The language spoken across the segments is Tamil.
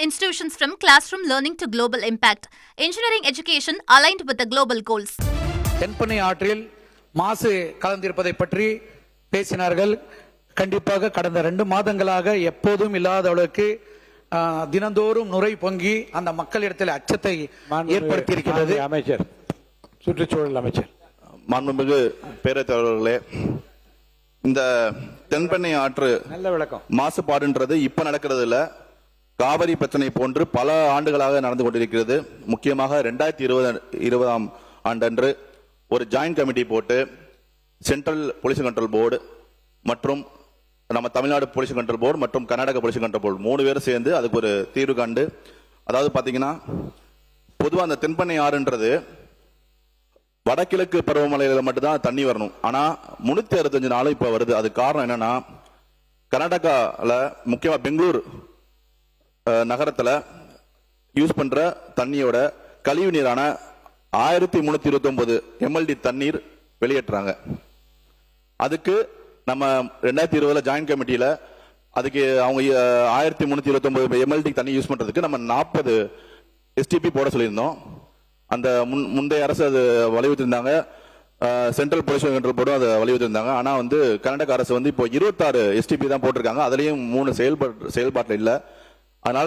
institutions from classroom learning to global impact. Engineering education aligned with the global goals. Thenpennai ஆற்றில் மாசு கலந்திருப்பதை பற்றி பேசினார்கள். கண்டிப்பாக கடந்த 2 மாதங்களாக எப்போதும் இல்லாத அளவுக்கு தினந்தோறும் நுரை பொங்கி அந்த மக்களிடத்தில் அச்சத்தை ஏற்படுத்தி இருக்கிறது. அமைச்சர், சுற்றுச்சூழல் அமைச்சர். மாண்புமிகு பேரவைத் தலைவர்களே, இந்த தென்பெண்ணை ஆற்று நல்ல விளக்கம். மாசுபாடுன்றது இப்ப நடக்கிறது இல்ல, காவிரி பிரச்சனை போன்று பல ஆண்டுகளாக நடந்து கொண்டிருக்கிறது. முக்கியமாக 2020 ஆண்டன்று ஒரு ஜாயிண்ட் கமிட்டி போட்டு சென்ட்ரல் பொல்யூஷன் கண்ட்ரோல் போர்டு மற்றும் நம்ம தமிழ்நாடு பொல்யூஷன் கண்ட்ரோல் போர்டு மற்றும் கர்நாடக பொல்யூஷன் கண்ட்ரோல் போர்டு 3 பேரும் சேர்ந்து அதுக்கு ஒரு தீர்வு கண்டு, அதாவது பாத்தீங்கன்னா பொதுவாக அந்த தென்பெண்ணை ஆறுன்றது வடகிழக்கு பருவமழையில மட்டும்தான் தண்ணி வரணும். ஆனா 365 நாளும் இப்ப வருது. அது காரணம் என்னன்னா, கர்நாடகால முக்கியமா பெங்களூர் நகரத்துல யூஸ் பண்ற தண்ணியோட கழிவு நீரான 1329 MLD தண்ணீர் வெளியேற்றுறாங்க. அதுக்கு நம்ம 2020 ஜாயிண்ட் கமிட்டியில அதுக்கு அவங்க 1329 MLD தண்ணி யூஸ் பண்றதுக்கு நம்ம 40 STP போட சொல்லியிருந்தோம். அந்த முந்தைய அரசு அது வலியுறுத்திருந்தாங்க, சென்ட்ரல் பொல்யூஷன் கண்ட்ரோல் போர்டும் அதை வலியுறுத்திருந்தாங்க. ஆனா கர்நாடக அரசு இப்போ 26 STP தான் போட்டிருக்காங்க. அதுலயும் 3 செயல்பாட்டில் இல்லை. அதனால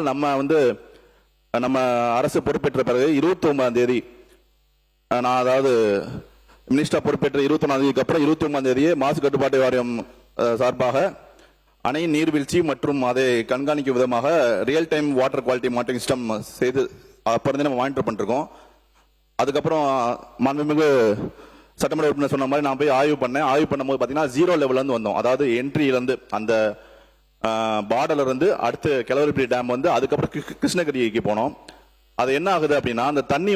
நம்ம அரசு பொறுப்பேற்ற பிறகு 29ஆம் தேதி, நான் அதாவது மினிஸ்டர் பொறுப்பேற்ற 21ஆம் தேதிக்கு அப்புறம் 29ஆம் தேதியே மாசு கட்டுப்பாட்டு வாரியம் சார்பாக அணை நீர்வீழ்ச்சி மற்றும் அதை கண்காணிக்கும் விதமாக real time water quality monitoring system செய்து அப்ப நம்ம மானிட்டர் பண்ணிருக்கோம். அதுக்கப்புறம் மாண்புமிகு சட்டமன்ற உறுப்பினர் சொன்ன மாதிரி நான் போய் ஆய்வு பண்ணும்போது பாத்தீங்கன்னா 0 லெவல்ல இருந்து வந்தோம். அதாவது என்ட்ரியில இருந்து அந்த பார்டர்ல இருந்து அடுத்து கிளவரிப்பட்டி டேம் அதுக்கப்புறம் கிருஷ்ணகிரிக்கு போனோம். அது என்ன ஆகுது அப்படின்னா, அந்த தண்ணி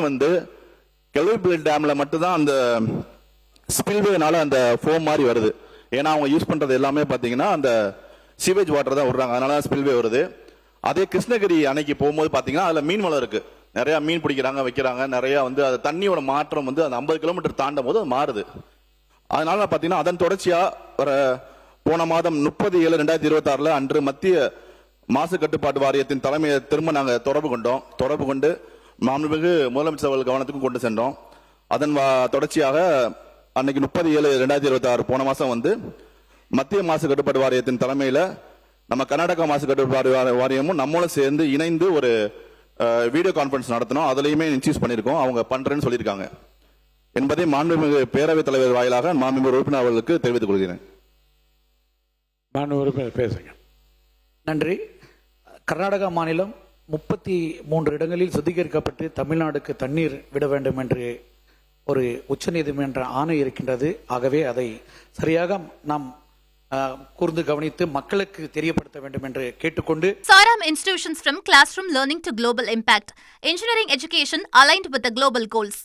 கிளவரிப்பட்டி டேம்ல மட்டும்தான் அந்த ஸ்பில்வேனால அந்த ஃபோம் மாதிரி வருது. ஏன்னா அவங்க யூஸ் பண்றது எல்லாமே பாத்தீங்கன்னா அந்த சீவேஜ் வாட்டர் தான் விடுறாங்க, அதனால ஸ்பில்வே வருது. அதே கிருஷ்ணகிரி அணைக்கு போகும்போது பாத்தீங்கன்னா அதுல மீன் வளம் இருக்கு, நிறைய மீன் பிடிக்கிறாங்க வைக்கிறாங்க, நிறைய அது தண்ணியோட மாற்றம் அந்த 50 கிலோமீட்டர் தாண்டும் போது அது மாறுது. அதனால பாத்தீங்கன்னா அதன் தொடர்ச்சியா வர போன மாதம் 30/7/2026 அன்று மத்திய மாசு கட்டுப்பாட்டு வாரியத்தின் தலைமையை திரும்ப நாங்க தொடர்பு கொண்டு மாண்புமிகு முதலமைச்சர் அவர்கள் கவனத்துக்கும் கொண்டு சென்றோம். அதன் தொடர்ச்சியாக அன்னைக்கு 30/7/2026 போன மாசம் மத்திய மாசு கட்டுப்பாட்டு வாரியத்தின் தலைமையில நம்ம கர்நாடக மாசு கட்டுப்பாட்டு வாரியமும் நம்மளும் சேர்ந்து இணைந்து ஒரு வீடியோ கான்பரன்ஸ் நடத்தினோம். அதுலயுமே இன்சூஸ் பண்ணிருக்கோம், அவங்க பண்றேன்னு சொல்லியிருக்காங்க என்பதை மாண்புமிகு பேரவைத் தலைவர் வாயிலாக மாண்புமிகு உறுப்பினர் அவர்களுக்கு தெரிவித்துக் கொள்கிறேன். பேசுங்க. நன்றி. கர்நாடகா மாநிலம் 33 இடங்களில் சுத்திகரிக்கப்பட்டு தமிழ்நாடுக்கு தண்ணீர் விட வேண்டும் என்று ஒரு உச்சநீதிமன்ற ஆணை இருக்கின்றது. ஆகவே அதை சரியாக நாம் கூர்ந்து கவனித்து மக்களுக்கு தெரியப்படுத்த வேண்டும் என்று கேட்டுக்கொண்டு, Saram institutions from classroom learning to global impact. Engineering education aligned with the global goals.